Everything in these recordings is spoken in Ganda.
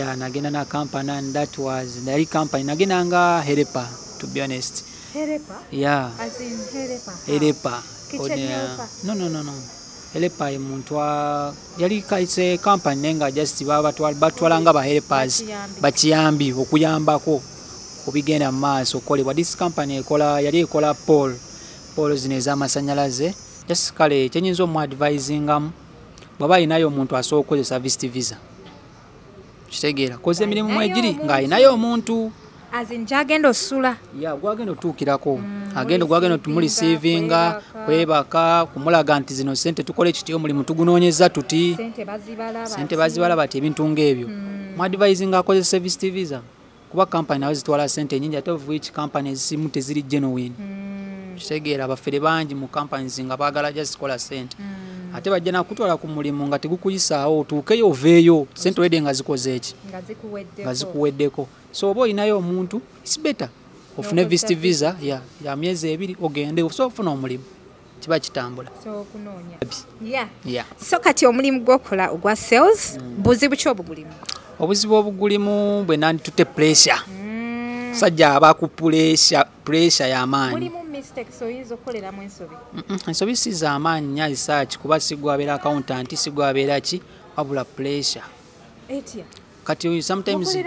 Yeah, nagenda na company and that was the company nagenda nga Helpa, to be honest. Helpa? Yeah. As in Helpa? Helpa. Kitchen helper? No. Helpa muntu yali kaise company nenga just batwalanga ba helpers bakiyambi okuyambako kubigenda maaso kolebwa. This company yali ekola pole zine z'amasanyalaze. Just kale kyenyinza omu advisingamu bwaba inayo omuntu asobola okukozesa visit visa. Kitegeera koze emirimu mwegiri nga inayo omuntu azin jagendo osula gwagenda otuukirako gwagenda tumulisiivinga kwebaka kumulaga nti zino sente tukole kiti omulimu tugunoonyeza tuti sente bazibala bati ebintu ng'ebyo mu advisinga akozesa visit visa kuba company nawe zitwala sente nyingi ate of which companies zimu teziri genuine. Kitegeera abafere bangi mu companies nga baagala just kola sente ate bajja nakutwala ku mulimu nga tegukuyisaawo otuukeyo oveeyo sente wedde nga zikoze eki nga zikuweddeko. So oba olinayo omuntu it's better ofune visit visa ya myezi 2 ogende so ofuna omulimu kiba kitambula. So kati omulimu gwokola ogwa sales buzibu ki obugulimu? Obuzibu obugulimu bwe nandi tutte pressure sajja abaku pressure y'amaanyi. Ensobi si z'amaanyi nnyo research kuba sigwabeera accountant sigwabeera ki wabula pressure. Kati sometimes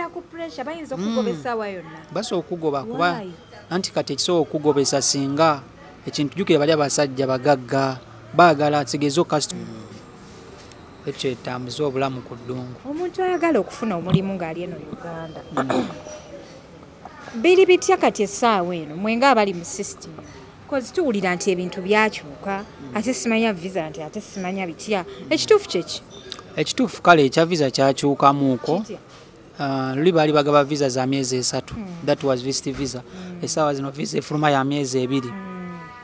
baso okugoba kuba anti kati ekisobola okugobesa singa ekintu jukire bali abasajja bagagga baagala tegezo customer ekyo etambuza obulamu ku ddungu. Omuntu ayagala okufuna omulimu ng'ali eno Uganda biri bitya kati essaawa eno mwenga abali mu system kozi tuwulira nti ebintu byakyuka ate simanya visa nti ate simanya bitya ekituufu kyeki? Ekituufu kale ekya visa kyakyukamuuko. Luli baali bagaba visa za myezi 3 that was visit visa. Essaawa zino visa efuluma ya myezi 2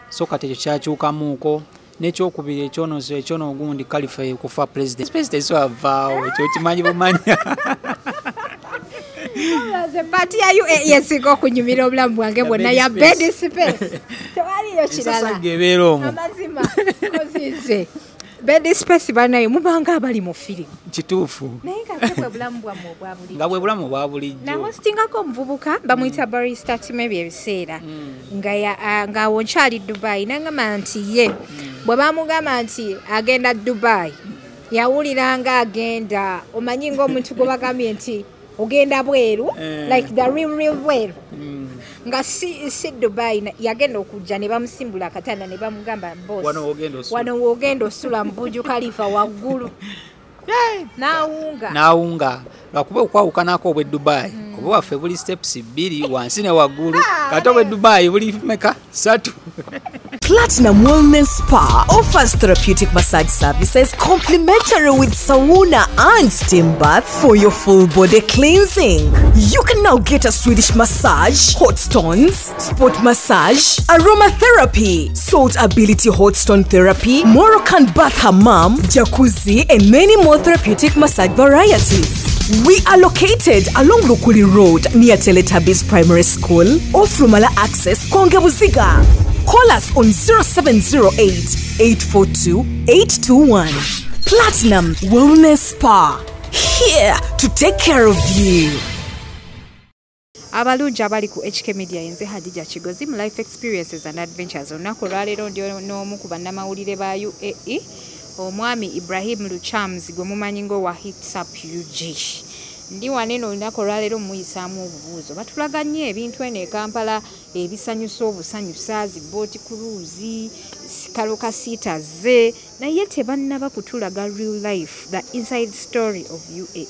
so kati ekyo kyakyukamuuko. N'ekyokubiri ekyono ogundi kalifa kufa president so avaawo ekyo kimanyi bumanya. Pati yayo yesinga okunyumira obulamu bwange bwonna ya bed space tewaliyo kirala amazima kozize bed space banayo mubanga abali mu firimu kituufu naye nga bulamu bwamu obwabulijjo nga bwe bulamu obwabulijjo na hostingako omuvubuka bamuyita barista timebi ebiseera nga wonkyali Dubai nangamba nti ye bwe bamugamba nti agenda Dubai yawuliranga agenda omanyi ng'omuntu gwe bagambye nti ogenda bweru like the real bweru nga si Dubai yagenda okujja ne bamusimbula akatanda ne bamugamba boss wano wogenda osula mbuju kalifa waggulu naawunga lwakuba okwawukanako obwe Dubai oba waffe buli steps 2 wansi ne waggulu kati obwe Dubai buli meka 3. Platinum Wellness Spa offers therapeutic massage services complimentary with sauna and steam bath for your full body cleansing. You can now get a Swedish massage, hot stones, sport massage, aromatherapy, salt ability hot stone therapy, Moroccan bath hammam, jacuzzi, and many more therapeutic massage varieties. We are located along Lukuli Road near Teletubbies Primary School, off Rumala Access, Kongebuziga. Call us on 0708-842-821. Platinum Wellness Spa, here to take care of you. Abalungi abali ku HK Media yenze Hadija Kigozi mu life experiences and adventures olunaku olwaleero ndi n'omu ku bannamawulire ba UAE omwami Ibrahim Luchamzi gwe mumanyi ng'owa Hits Up UG. Ndi waneno olunaku olwaleero muyisaamu obubuuzo batulaga nnyo ebintu eno e Kampala ebisanyusa obusanyusa zibooti kuluuzi kaloka siita ze naye tebannaba kutulaga real life the inside story of UAE.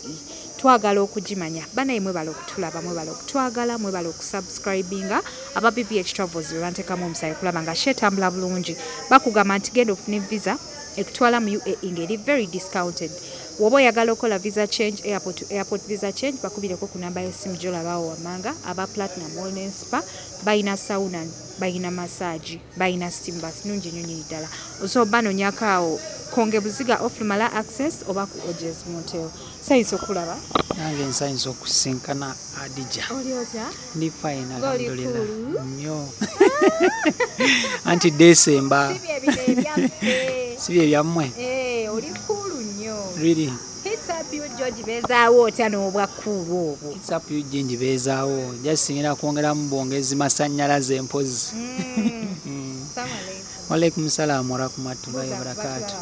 Twagala okugimanya banaye mwebala okutulaba mwebala okutwagala mwebala okusubscribinga aba BPH Travels bantekamu omusayi kulaba nga shetambula bulungi bakugamba nti genda ofune visa ekutwala mu UAE ngeri very discounted. Woba oyagala okola visa change airport to airport visa change bakubireko ku namba y'essimu gy'olabawo wammanga aba Platinum Wellness Spa bayina sauna bayina massage bayina steam bath nungi nnyo ddala osobola banonyako awo Kongebuziga off Lumala Access oba ku Ojes Motel. Sayinza okulaba nange nsayinza okusinkana Adija oli otya ndi fine alhamdulillah nnyo anti December si bye byammwe oli cool nnyo really Hits Up UG ogibezaawo otya n'obwakkuulu obwo? Whatsapp ujje njibeezaawo just ngenda kwongeramu bwongezi masannyalaze empozi. Walaikum salaam wa rahmatullahi wa barakatuh.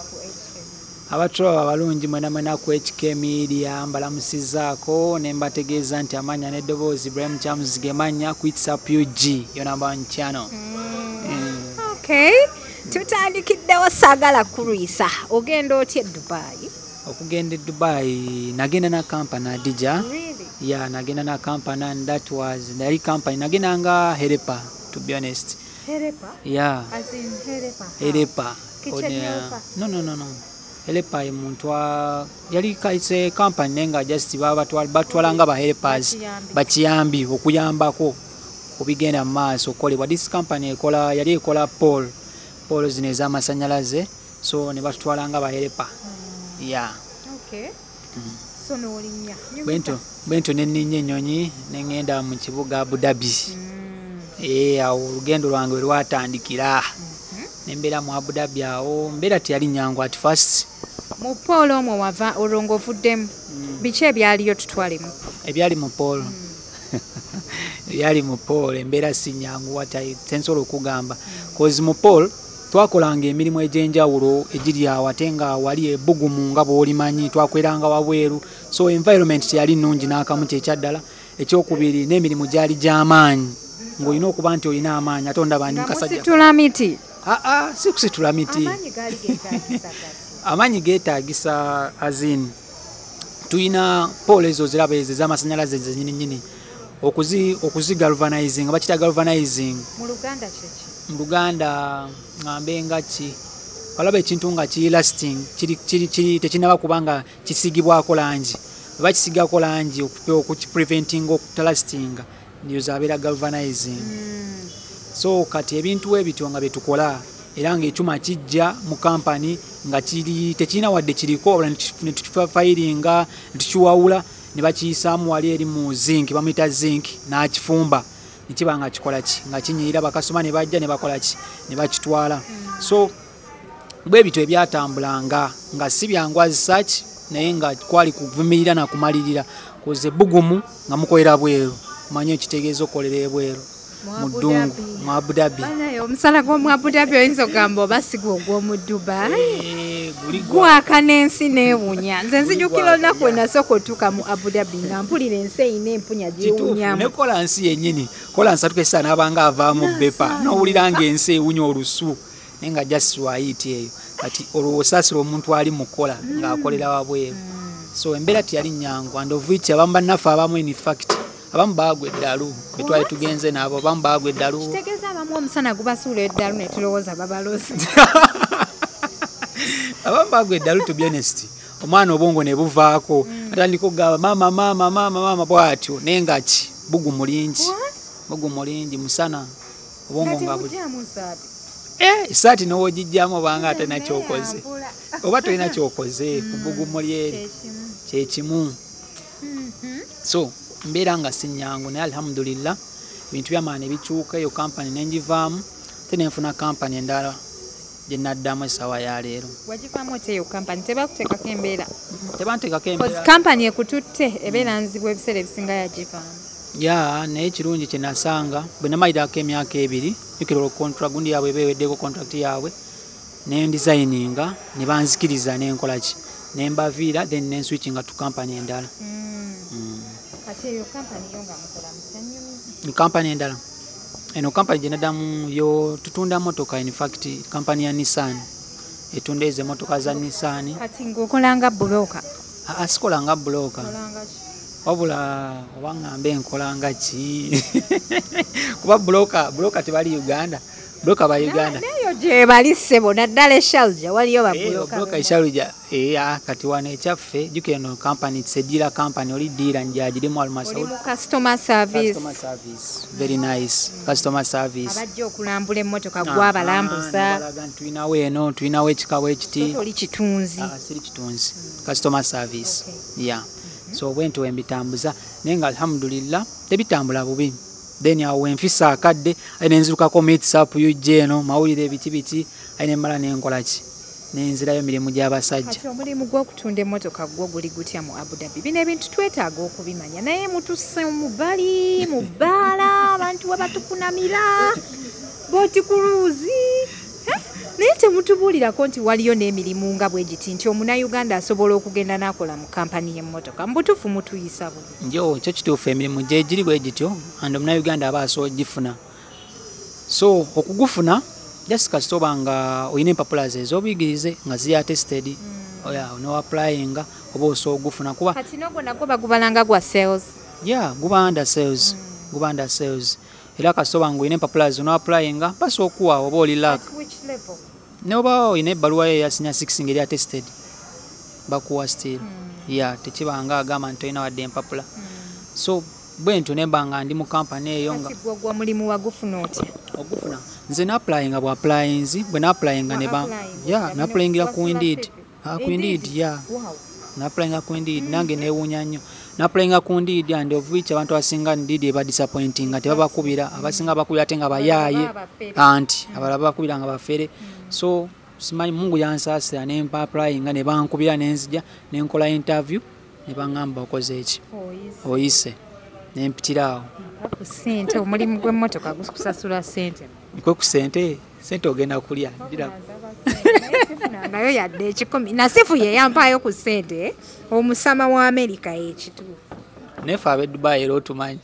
Abatulaba abalungi mwena ku HK Media mbalamusizaako ne mbategeeza nti amanya n'eddoboozi Ibrahim Chams gemanya ku Whatsapp UG yo number 1 channel. Okay. Tutandikiddewo saagala kulwisa. Ogenda otya Dubai? Okugenda Dubai nagenda na company Adija. Really? Yeah, nagenda na company and that was the company nagenda nga Helpa, to be honest. Helpa? Yeah. As in Helpa? Helpa. No. Helpa muntu yali kaise company nenga just batwalanga ba helpers bakiyambi okuyambako kubigenda maaso kolebwa. This company yali ekola pole zine z'amasanyalaze, so ne batwalanga ba helpa. Yeah. Okay. So no olinya. Bento nenninye ennyonyi nengenda mu kibuga Abudabi. Awo olugendo lwange lwatandikira. Nembeera mu Abudabi awo mbeera teyali nyangu at first. Mu polo omwo wava olongo ovuddemu. Biki ebyaliyo tutwalemu? Ebyali mu polo. Ebyali mu polo embeera si nyangu tensobola okugamba. Cause mu polo twakolanga emirimu egy'enjawulo egiri awo ate nga wali ebbugumu nga bw'olimanyi twakweranga wabweru, so environment teyali nnungi n'akamu kyekyaddala. Ekyokubiri n'emirimu gyali gy'amaanyi ng'olina okuba nti olina amaanyi ate ondaba ndi mukasajja. Musitula miti? Si kusitula miti. Amaanyi geetaagisa azin tulina poolo ezo ziraba ezo ez'amasannyalaze zennyini okuzigalvanizing bakita galvanizing. Mu Luganda kyeki? Mu Luganda ngambe nga ki olaba ekintu nga kiri lasting kiri tekinaba kubanga kisigibwako langi, bakisigako langi okukipreventing okutalastinga niyo zabeera galvanizing. So kati ebintu ebityo nga byetukola era ng'ekyuma kijja mu kampani nga tekirina wadde kiriko ne tukifayiringa ne tukiwawula ne bakiyisaamu wali eri mu zinc bamuyita zinc n'akifumba nekiba nga kikola ki nga kinyirira bakasoma ne bajja ne bakola ki ne bakitwala. So bwe bityo ebyatambulanga nga si byangu research naye nga kwali kuvumirira na kumalirira koze bugumu nga mukolera bweru manye ekitegeeza okukolera ebweru mu ddungu mu Abudabi. Omusala gw'omu Abudabi oyinza okugamba oba sigwa ogw'omu Dubai gwaka n'ensi neewunya. Nze nzijukira olunaku we nasooka otuuka mu Abudabi nga mpulira ensi eyina empunya gyewunyamu. Ne kola nsi yennyini kola nsatu kesa n'abanga avaamu bepa n'owulira nga ensi ewunya olusu naye nga just waayiti eyo kati olwo osaasira omuntu ali mu kola ng'akolera wabweru. So embeera teyali nnyangu and of which abamu bannaffe abamu in fact abamu baagwa eddalu betwali tugenze nabo abamu baagwa eddalu. Kitegeeza abamu omusana gubasuula eddalu ne tulowooza babalozi. Abamu baagwa eddalu to be honest omwana obwongo ne buvaako atandika okugamba mama bw'atyo naye nga ki bugumu lingi musana obwongo nga esaati n'owogijjamu obanga atalina kyokoze oba tolina kyokoze ku bugumu lyeri kyekimu. So mbeera nga si nnyangu naye alhamdulillah ebintu by'amaani bikyuka eyo kampani nenjivaamu ate nenfuna kampani endala gye naddamu essaawa ya leero. Wagivaamu otya eyo kampani? Tebakuteekako embeera? Tebanteekako embeera. Kampani ekututte ebeera nzibu ebiseera ebisinga yagivaamu. Ya naye ekirungi kye nasanga bwe namalirako emyaka 2 jukira contract gundi yaabwe beeweddeko contract yaabwe ne designinga ne banzikiriza nenkola ki ne mbaviira then ne switchinga to kampani endala. Kati eyo kampani yo nga mukola mutanyumiza? Kampani endala eno kampani gye naddamu yo tutunda motoka, in fact kampani ya Nisan etunda ezo motoka za Nisan. Kati ng'okolanga buloka? Sikolanga buloka wabula oba ngambe nkolanga ki kuba buloka tebali Uganda. Bloka ba Uganda. Nayo je bali sebo naddala eshalja waliyo ba bloka. Bloka eshalja kati wane chaffe juke no company tsedira company oli dira njaji demo almasaudi. Customer service. Customer service. Very nice. Customer service. Abajja okulambula emmotoka gwa balambuza. Tuina we chikawe ekiti. Oli kitunzi. Siri kitunzi. Customer service. Okay. Yeah. So wento embitambuza nenga alhamdulillah tebitambula bubi. Then ya wenfisa akadde ene nzirukako meets up yujje no mawulire biti aine mala ne nkola ki nenzirayo mirimu gy'abasajja. Kati omulimu gw'okutunda emmotoka gwo guli gutya mu Abudabi? Bino ebintu twetaaga okubimanya naye mutusse mu bbaala abantu wabatukunamira booti kuluuzi naye temutubuulirako nti waliyo n'emirimu nga bwe giti nti omunnayuganda asobola okugenda n'akola mu kampani y'emmotoka. mu butuufu mutuyisa bubi? Njo ekyo kituufu, emirimu gye giri bwe gityo and omunnayuganda aba asobola ogifuna. So okugufuna just kasita oba nga olina empapula ze ez'obuyigirize nga ziri attested no applyinga oba osobola ogufuna kuba kati nogwo nagwo bagubalanga gwa sales. guba under sales. Guba under sales. Era kasita oba nga olina empapula ze no applyinga basobola okuwa oba oli luck. Noba olina ebbaluwa yo eya senior 6 ngeri attested bakuwa still. Tekibanga agamba nti olina wadde empapula. So bwentyo nemba nga ndi mu kampani eyo nga gwa mulimu wagufuna otya? Ogufuna nze na applyinga bwa applyinzi bwe na applyinga ne ba na applyingira ku Indeed. Ku Indeed na applyinga ku Indeed nange neewunya nnyo. Na applyinga ku Indeed and of which abantu abasinga Indeed eba disappointing nga tebabakubira, abasinga bakubira ate nga bayaaye anti abalala bakubira nga bafere. So simanyi Mungu yansaasira ne mpa applyinga ne bankubira nenzija ne nkola interview ne bangamba okoze eki oyise nempitirawo. Sente omulimu gw'emmotoka gukusasula sente? Kwe ku sente ogenda kulya nayo yadde ekikumi nasifu ye yampayo ku sente omusama wa Amerika ekituufu. Nefe ab'e Dubai era otumanyi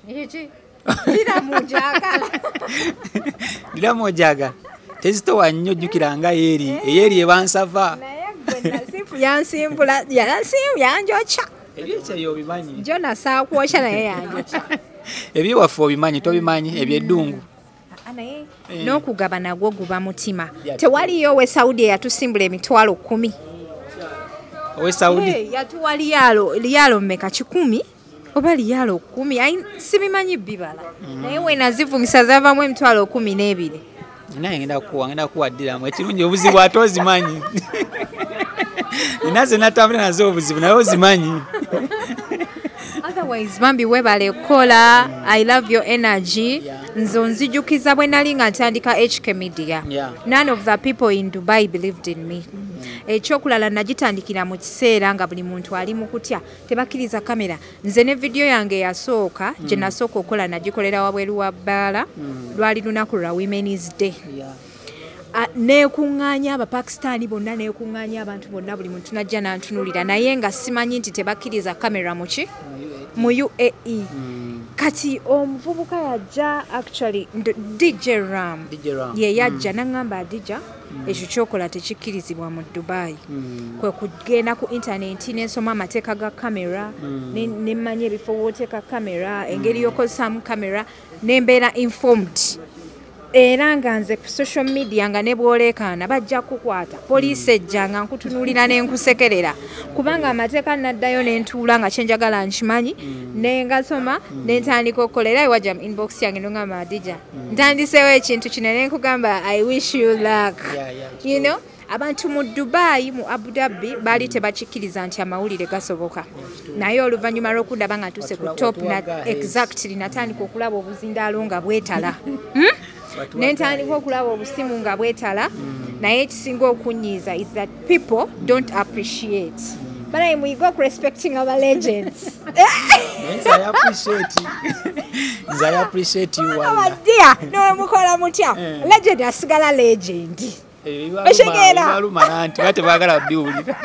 diramu ojaga tezitowa nnyo jjukiranga eyeri ebansava naye gwe nasifu yansimbula yanjokya ebyekyeyo obimanyi jo nasaakwokya naye yanjokya ebyewaffe obimanyi tobimanyi ebyeddungu naye n'okugaba nagwo guba mutima. Tewaliyo owe Saudi eyatusimbula emitwalo 10. Owe Saudi yatuwa liyalo mmeka 10 oba liyalo 10 sibimanyi bibala naye wenazivumisa zavamu emitwalo 12. naye ngenda kuwaddiramu ekirungi obuzibu ate ozimanyi. Nina ze natambula nazo obuzibu naye ozimanyi. Otherwise bambi webale Okola, I love your energy. Nzo nzijukiza bwe nali nga ntandika HK Media. None of the people in Dubai believed in me. Ekyokulala nagitandikira mu kiseera nga buli muntu ali mu kutya tebakiriza kamera. Nze ne video yange yasooka gye nasooka okola nagikolera wabweru wa bbaala lwali lunaku lwa Women's Day. Neekuŋŋaanya Abapakistani bonna neekuŋŋaanya abantu bonna buli muntu najja nantunulira naye nga simanyi nti tebakkiriza kamera mu UAE. Kati omuvubuka yajja actually DJ Ram ye yajja n'angamba Adija ekyo kyokola tekikkirizibwa mu Dubai. Kwe kugenda ku internet n'ensoma amateeka ga kamera n'emmanya ebifo wooteeka kamera engeri y'okozesaamu kamera n'embeera informed. Era nga nze ku social media nga ne bw'oleekaana bajja kukwata poliisi ejja nga nkutunuulira n'enkusekerera kubanga amateeka naddayo n'entuula nga kyenjagala nkimanyi nengasoma n'entandika okukola era wajja mu inbox yange n'ongamba Adija ntandiseewo ekintu kino n'enkugamba I wish you luck. You know abantu mu Dubai mu Abudabi baali tebakikkiriza nti amawulire gasoboka naye oluvannyuma lw'okundaba nga ntuse ku top exactly natandika okulaba obuzindaalo nga bwetala nentandika okulaba obusimu nga bwetala naye ekisinga okunyiiza is that people don't appreciate but we go respecting our legends. I appreciate you wala dear no mukola mutya legend asigala legend ebibaluma nti batebagala biwulira.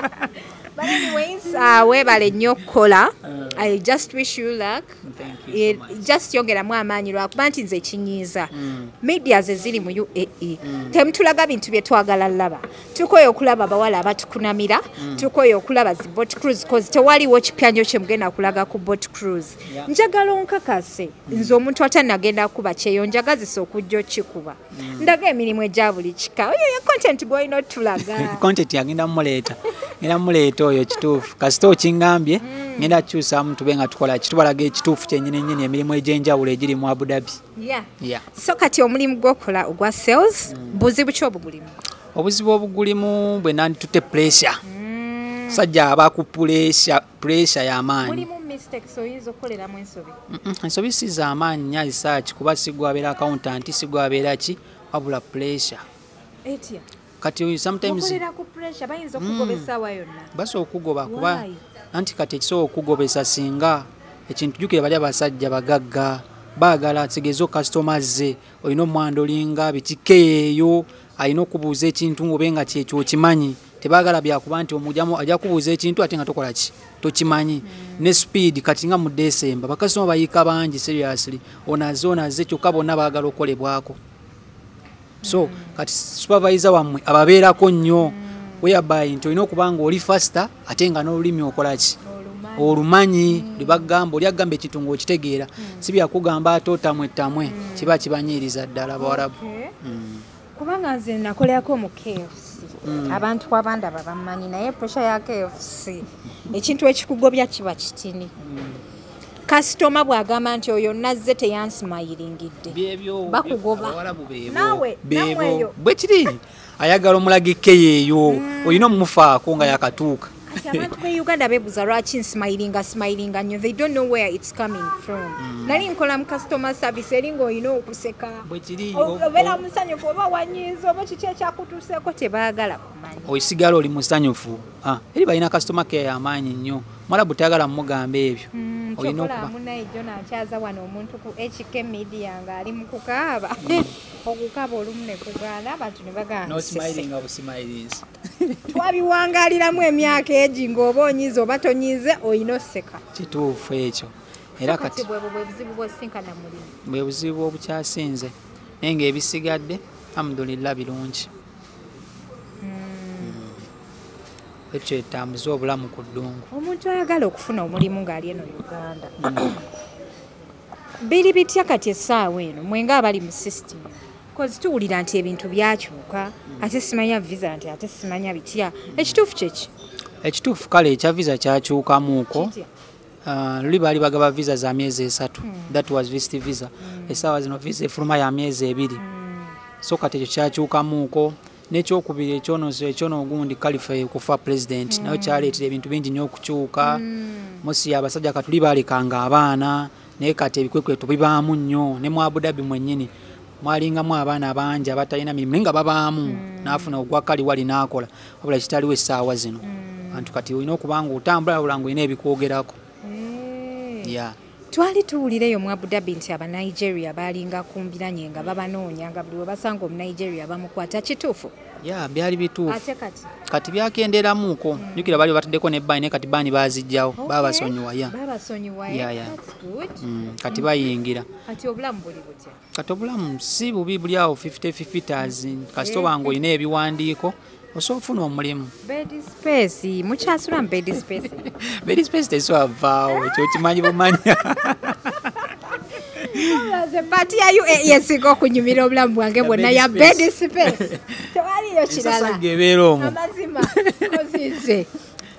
But anyways, webale nnyo Okola. I just wish you luck. Thank you so much. Just yongeramu amaanyi lwakuba nti nze kinyiiza. Media ze ziri mu UAE. Temutulaga bintu bye twagala laba. Tukoyo okulaba abawala abatukunamira. Tukoyo okulaba zi boat cruise cause tewaliwo kipyanjo kye mugenda kulaga ku boat cruise. Njagala onkakase. Nze omuntu atanagenda kuba kyeyo njagazisa okujja okikuba. Ndaga emirimu egya buli kika. Oyo content boy not tulaga. Content yagenda muleeta. Ngenda muleeta oyo kituufu. Kasita okingambye ngenda kyusa tube nga tukola kitubalaga ekituufu kyennyini emirimu egy'enjawulo egiri mu Abudabi. So kati omulimu gw'okola ogwa sales buzibu ki obugulimu? Obuzibu obugulimu bwe nanditutte pressure. Sajja abaku pressure y'amaanyi. Mulimu mistakes oyinza okukoleramu ensobi? Ensobi si z'amaanyi nnyo research kuba sigwabeera accountant sigwabeera ki wabula pressure. Etya? kati sometimes mukolera ku pressure bayinza okugobesa wa yonna basi okugoba kuba anti kati ekisobola okugobesa singa ekintu jjukira bali abasajja bagagga baagala ategeeza customers ze olina omwanda olinga bitikeeyo alina okubuuza ekintu ngobenga kyekyo okimanyi tebaagala byakuba nti omujamu ajja kubuuza ekintu ate nga tokola ki tokimanyi ne speed kati nga mu December bakasitoma bayiika bangi seriously onaze kyokka bonna baagala okolebwako so kati supervisor wammwe ababeerako nnyo whereby nti olina okuba nga oli faster ate nga n'olulimi okola ki olumanyi libagamba oli agamba ekintu ng'okitegeera si byakugamba ate otamwe kiba kibanyiriza ddala bawarabu kubanga nze nakolerako mu KFC abantu abandaba bamanyi naye pressure ya KFC ekintu ekikugobya kiba kitini kasitoma bw'agamba nti oyo nazze teyansimayilingidde bakugoba nawe bwe kiri ayagala omulagike yeeyo olina omumufaako nga yakatuuka abantu be Uganda bebuza lwaki nsmilinga nnyo they don't know where it's coming from nali nkola mu customer service eringa olina okuseka obeera musanyufu oba wanyiiza oba kiki ekyakutuuseeko tebaagala kumanya oyisigala oli musanyufu eri balina customer care y'amaanyi nnyo mwalabu tayagala mumugamba ebyo olina okuba munayijo nakyaza wano omuntu ku HK media ng'ali mu kukaaba okukaaba olumu ne kugaana abantu ne bagamba twabiwangaaliramu emyaka egi ng'oba onyize oba tonyize olina oseka kituufu ekyo era kati bwe buzibu bw'osinkana mulimu bwe buzibu obukyasinze naye ng'ebisigadde alhamdulillah birungi ekyo etambuza obulamu ku ddungu omuntu ayagala okufuna omulimu ng'ali eno Uganda biri bitya kati essaawa eno mwenga abali mu system kozi tuwulira nti ebintu byakyuka ate simanya visa nti ate simanya bitya ekituufu kyeki ekituufu kale ekya visa kyakyukamuuko luli baali bagaba visa za myezi 3 that was visit visa essaawa zino visa efuluma ya myezi 2 so kati ekyo kyakyukamuuko n'ekyokubiri ekyono ogundi kalifa kufa president nayo kyaleetera ebintu bingi nnyo okukyuka mosi abasajja katuli baalekanga abaana naye kati ebikwekweto bibaamu nnyo ne mu Abudabi mwennyini mwalingamu abaana bangi abatalina mirimu naye nga babaamu n'afuna ogwakali wali n'akola wabula kitaliwo essaawa zino bantu kati olina okuba nga otambula wabula nga olina ebikwogerako twali tuwulireyo mu Abudabi nti abanigeria baalinga kumbiranye nga babanoonya nga buli we basanga omunigeria bamukwata kituufu byali bituufu ate kati byakenderamuuko jjukira baali bataddeko ne baani naye kati baani baazijjawo babasonyiwa kati bayingira kati obulamu buli butya kati obulamu si bubi buli awo 50-50 kasita oba nga olina ebiwandiiko osobola ofuna omulimu mukyasula mu bed space tesobavaawo ekyo kimanyi bumanya pati yayo yesinga okunyumira obulamu bwange bwonna ya bed space tewaliyo kirala ebeera omwo amazima kozize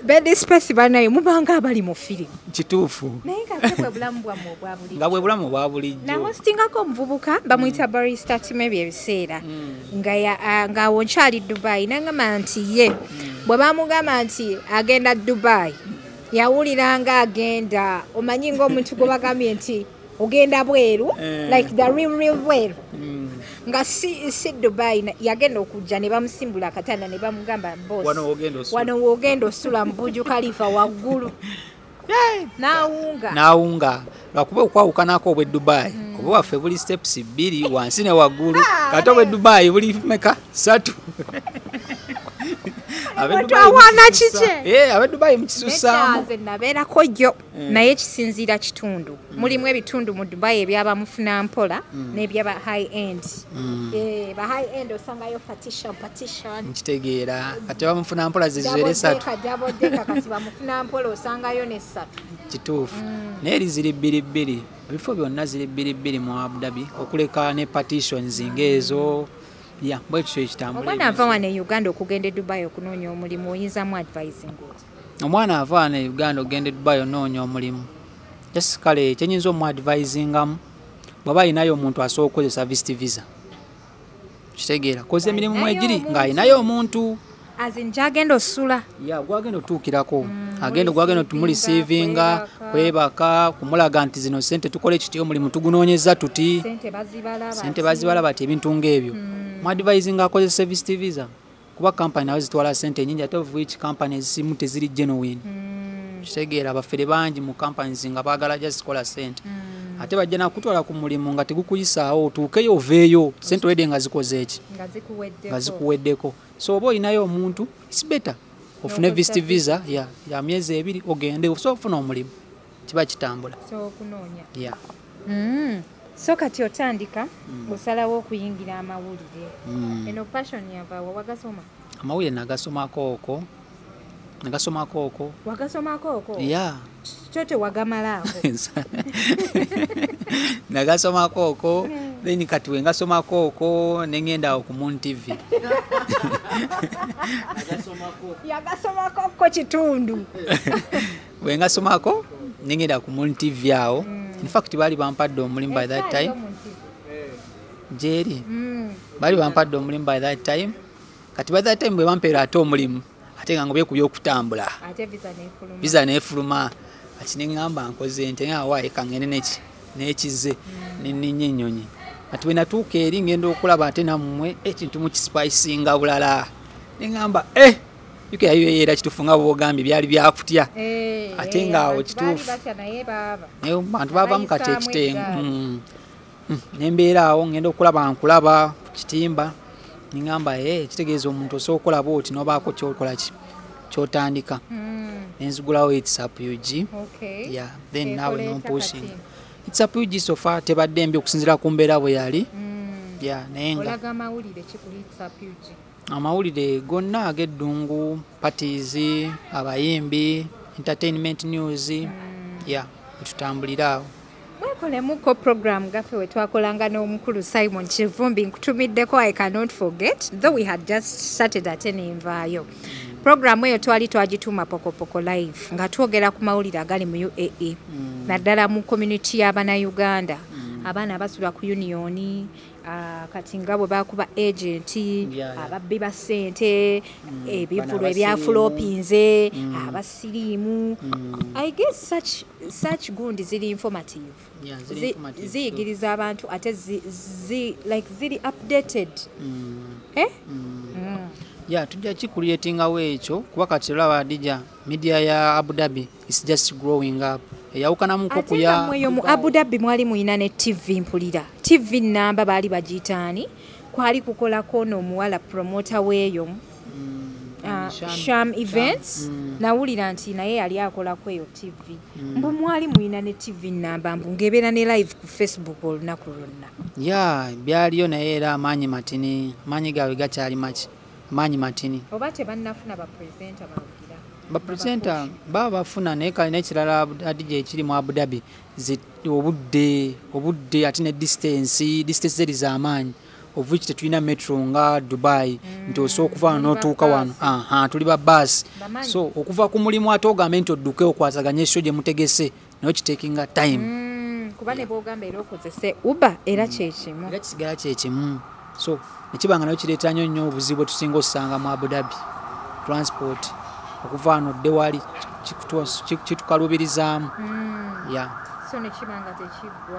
bed space banayo mubanga abali mu firimu kituufu naye nga bwe bulamu bwammwe obwa bulijjo nga bwe bulamu obwa bulijjo nahostingako omuvubuka bamuyita barista timu ebiseera nga awo nkyali Dubai nangamba nti ye bwe bamugamba nti agenda Dubai yawuliranga agenda omanyi ng'omuntu gwe bagambye nti ogenda bweru like the real bweru nga si Dubai yagenda okujja ne bamusimbula akatanda ne bamugamba boss wano wogenda osula mu Burj Khalifa waggulu naawunga lwakuba okwawukanako obwe Dubai oba waffe buli steps 2 wansi ne waggulu kati obwe Dubai buli meka 3 awana kike abe Dubai mukisussaamu nabeerako jjo naye kisinziira kitundu mulimu ebitundu mu Dubai ebyaba mufuna mpola n'ebyaba high end ba high end osangayo partition nkitegeera kati bamufuna mpola zizwere 3 kati bamufuna mpola osangayo ne 3 kituufu naye eri ziri 2 ebifo byonna ziri 2 mu Abudabi okuleka ne partitions ng'ezo bwekityo ekitambula omwana ava wano e Uganda okugenda e Dubai okunoonya omulimu oyinzamu advising omwana ava wano e Uganda ogenda e Dubai onoonya omulimu just kale kyenyinza omuadvisingamu bw'aba alinayo omuntu asobola okukozesa visit visa kitegeera koza emirimu mwegiri ng'alinayo omuntu gyagenda osula gwagenda otuukirako gwagenda otumulisiivinga kwebaka kumulaga nti zino sente tukole kiti omulimu tugunoonyeza tuti sente bazibala bati ebintu ng'ebyo muadvisinga akozesa visit visa kuba company nawe zitwala sente nyingi ate of which company ezimu teziri genuine kitegeera abafere bangi mu companies nga baagala just kola sente ate bajja nakutwala ku mulimu nga tegukuyisaawo otuukeyo oveeyo sente wedde nga zikoze eki nga zikuweddeko so oba olinayo omuntu it's better ofune visa ya myezi 2 ogende ofuna omulimu kiba kitambula so kati otandika osalawo okuyingira amawulire eno passion yava wagasoma amawulire nagasomako okwo yeah chote wagamalaako nagasomako okwo then kati wengasomako okwo nengenda ku Moon TV yagasomako kitundu wengasomako nengenda ku Moon TV awo in fact bali bampadde omulimu by that time Jerry bali bampadde omulimu by that time kati by that time bwe bampeera ate omulimu ate nga ngobye okutambula ate visa nefuluma ati nengamba nkoze nte nga wae kangene nekize ninnya ennyonyi ati bwe natuuka eri ngenda okulaba ate nammwe ekintu mukispicinga bulala nengamba yukeyayoyeera kitufu nga bwogambye byali byakutya ate ngaawo kituufu bantu bavamu kati ekitengu nembeera awo ngenda okulaba nkulaba ku kitimba ningamba kitegeeza omuntu osobola okulaba oti nobaako kyokola kyotandika nenzigulawo it's up UG then nawe nompushing it's up UG so far tebadde mbi okusinzira ku mbeera bwe yali naye nga amawulire gonna ag'eddungu parties abayimbi entertainment news etutambulira awo mwekolemuko program gaffe wetwakolanga n'omukulu Simon Kivumbi nkutumiddeko I cannot forget though we had just started ate nenvaayo program eyo twali twagituuma pokopoko live nga twogera ku mawulire agali mu UAE naddala mu community y'Abannayuganda abaana abasula ku union kati nga bwe bakuba agent ababbi ba ssente ebivulo ebyafulopinze abasiriimu I guess such gundi ziri informative ziyigiriza abantu ate ziri updated tujja kicreatingawo ekyo kuba kati olaba Adija media ya Abudabi is just growing up eyawukanamuko kuya mweyo mu Abudabi mwali muyina ne TV mpulira TV namba baali bagitaani kwali kukolako n'omuwala promoter weeyo Sham Events nawulira nti naye yali akolako eyo TV mbu mwali muyina ne TV namba mbu ngebeera ne live ku Facebook olunaku lwonna byaliyo naye era amaanyi matini amaanyi gawe gakyali maki amaanyi matini oba tebannafuna bapresenter bawugira bapresenter baba bafuna naye kali n'ekirala Adija ekiri mu Abudabi obudde ate ne distance zeri z'amaanyi of which tetulina metro nga Dubai nti osobola okuva n'otuuka wano tuli ba bus so okuva ku mulimu ate ogambe nti odduke okwasaganya esho gye mutegese nayo kitekinga time kuba ne boogamba era okozese Uber era kisigala kyekimu so nekibanga nayo kireeta nnyo obuzibu tusinga osanga mu Abudabi transport okuva wano dde wali kitukalubirizaamu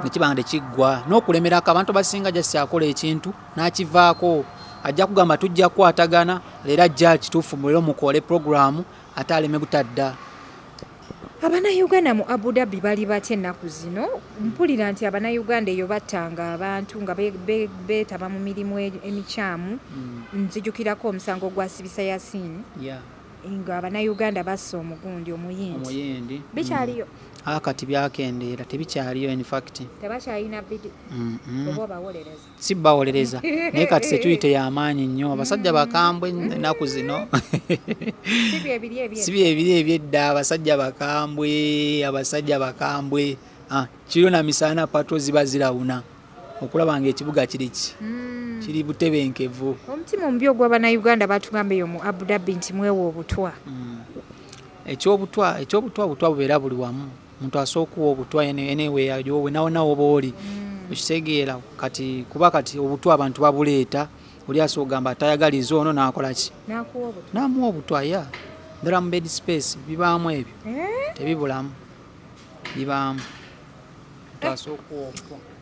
nekibanga tekiggwa n'okulemerako abantu basinga jasi akola ekintu n'akivaako ajja kugamba tujja kukwatagana leero ajja kituufu mulero mukole programu ate aleme butadda Abannayuganda mu Abudabi bali batya ennaku zino mpulira nti Abannayuganda eyo battanga abantu nga beetaba mu mirimu emikyamu nzijukirako omusango gwa Sibisa Yasin nga Abannayuganda bassa omugundi omuyindi bikyaliyo kati byakendeera tebikyaliyo in fact tebakyalina bidi oba bawolereza si bawolereza naye kati security y'amaanyi nnyo abasajja bakambwe ennaku zino si byebiri ebyedda abasajja bakambwe kiriyo na misaana pato ziba zirawuna okulaba ng'ekibuga kiri butebenkevu omutima omubi ogw'Abannayuganda batugamba eyo mu Abudabi nti mwewa obutwa ekyobutwa bubeera buli wamu omuntu asobola okuwa obutwa enewe nawonawo booli ekitegeera kati kuba kati obutwa abantu babuleeta oli asobola ogamba atayagaliza ono n'akola ki n'amuwa obutwa ddala mu bed space bibaamu ebyo tebibulamu bibaamu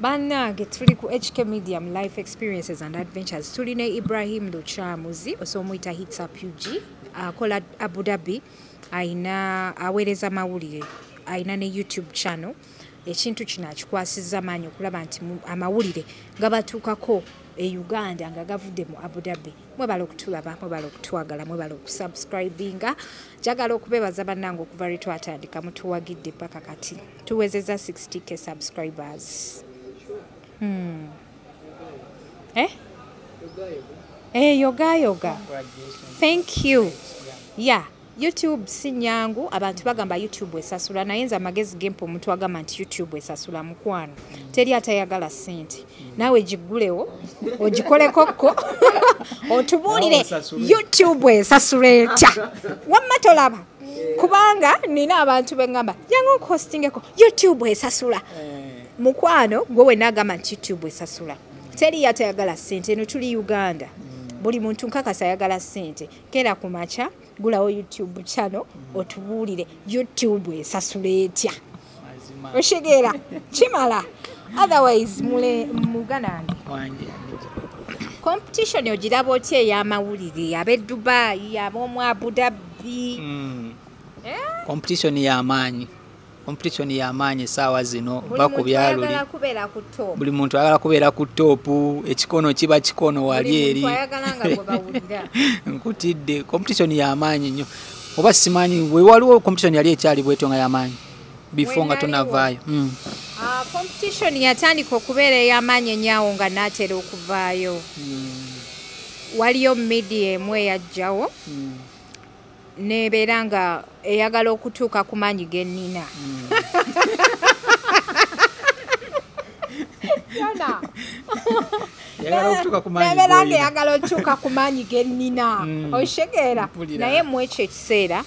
bannange tuli ku HK Media mu Life Experiences and Adventures tuli ne Ibrahim Luchamuzi osomuyita Hits Up UG akola Abudabi aina aweereza mawulire aina ne YouTube channel ekintu kino akikwasiza maanyi okulaba nti amawulire gabatuukako e Uganda nga gavudde mu Abudabi. Mwebala okutulaba, mwebala okutwagala, mwebala okusubscribinga. Njagala okubeebaza bannange okuva lwe twatandika mutuwagidde paka kati tuwezeza 60k subscribers. Yoga. Thank you. Yeah. YouTube sinyangu abantu bagamba YouTube esasula naye nza magezi gempo omuntu agamba nti YouTube esasula mukwano teri atayagala sente nawe jigulewo ogikolekoko otubulire YouTube esasula etya wamma tolaba kubanga nina abantu bengamba yango hostingeko YouTube esasula mukwano gwe nagamba nti YouTube esasula teri atayagala sente no tuli Uganda buli muntu nkakasa ayagala sente kera kumacha gulawo YouTube channel otubulire YouTube esasula etya oshegera chimala otherwise muganande competition ogiraba otya ey'amawulire abe Dubai ab'omu Abudabi competition y'amaanyi essaawa zino bakubyaluli buli muntu ayagala kubeera ku toopu ekikono kiba kikono wali eri nkutidde competition y'amaanyi nnyo oba simanyi we waliwo competition yali ekyali bwetonga y'amaanyi before nga tonavaayo competition yatandika okubeera ey'amaanyi ennyawo nga naatera okuvaayo waliyo media emu eyajjawo nebeera nga eyagala okutuuka ku maanyi g'ennina nebeera nga eyagala okutuuka ku maanyi g'ennina oshegeera naye mu ekyo ekiseera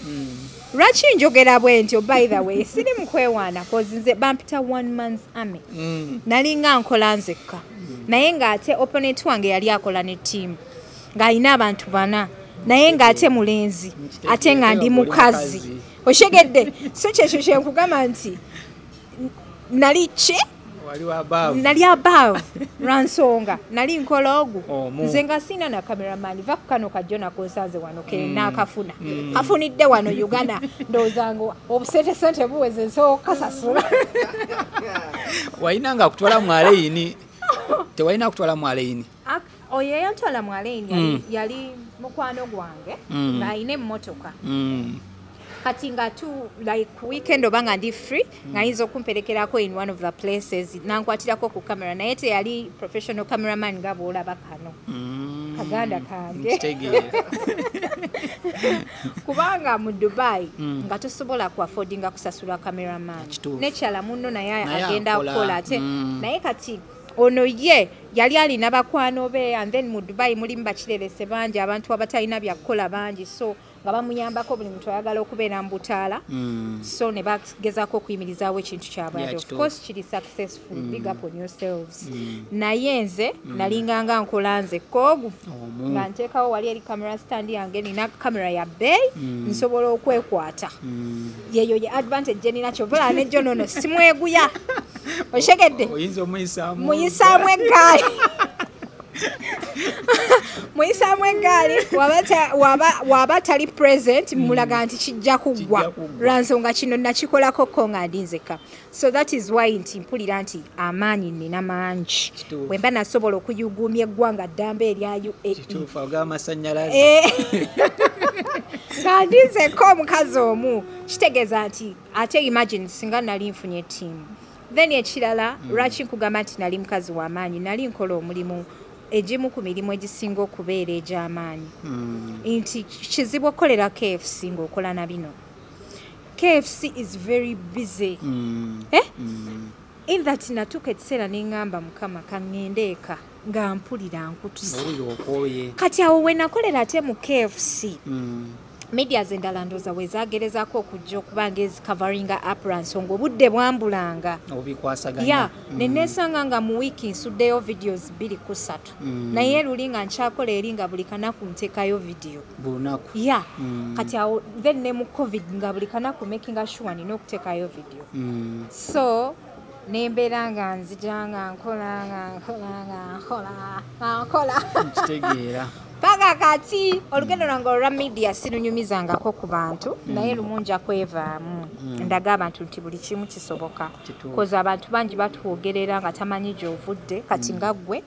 lwaki njogera bwe ntyo by the way siri mu kwewaana kozi nze bampita 1 month army nalinga nkola nzekka naye ng'ate opponent wange yali akola ne ttiimu ng'alina abantu 4 naye ng'ate mulenzi ate nga ndi mukazi oshegedde so kyekyo kyenkugamba nti nali above lwansonga nali nkola ogu nze nga sina na cameraman va ku kano kajjo nakonsanze wano naakafuna kafunidde wano Uganda ndoozanga obusentesente buweze nsokasasula wayina nga kutwala mwalayini tewalina kutwala mwalayini oyo yantwala mwalayini yali mukwano gwange ng'ayina Motoka kati nga like weekend obanga ndi free ngayinza okumperekerako in one of the places nankwatirako ku camera naye teyali professional cameraman nga bw'olaba kano kaganda kange kubanga mu Dubai nga tosobola ku affordinga kusasula cameraman nekyala munno naye agenda kukola ate naye kati ono ye yali alina bakwano be and then mu Dubai mulimu bakirerese bangi abantu abatalina byakukola bangi so nga bamuyambako buli muntu ayagala okubeera mu butaala so ne bagezako okuyimirizaawo ekintu kyabwe of course kiri successful big up on yourselves naye nze nalinganga nkola nze koogu nga nteekawo wali eri camera stand yange nina kamera ya bay nsobola okwekwata yeyo ye advantage gyenina kyovola nejjo nono simweguya oshegedde muyisaamu eggaali muyisaamu eggaali waba tali present mulaga nti kijja kuggwa lwansonga kino nakikolako ko nga ndi nzeka so that is why nti mpulira nti amaanyi nina mangi bwe mba nasobola okuyuguumya eggwanga ddamba erya nga ndinzeko omukazi omu kitegeeza nti ate imagine singa nali nfunye ttiimu then ekirala lwaki nkugamba nti nali mukazi w'amaanyi nali nkola omulimu egimu ku mirimu egisinga okubeera egy'amaanyi nti kizibu okukolera KFC ng'okola na bino KFC is very busy in that natuuka ekiseera neŋŋamba mukama kaŋŋende eka nga mpulira nkutuza kati awo we nakolera ate mu KFC media zendala ndoza wezagerezaako okujja okubanga ezicoveringa up nsonga obudde bwambulanga obikwasaganya nenesanga nga mu wiiki nsuddeyo videos 2-3 naye luli nga nkyakola eri nga buli kanaku nteekayo video bulunaku kati awo then ne mu covid nga buli kanaku making sure nina okuteekayo video so nembeera nga nzija nga nkola kitegeera paka kati olugendo lwange olwa media sirunyumizangako ku bantu naye lumu nja kwevaamu ndaga abantu nti buli kimu kisoboka koza abantu bangi batwogerera nga tamanyi gy'ovudde kati nga ggwe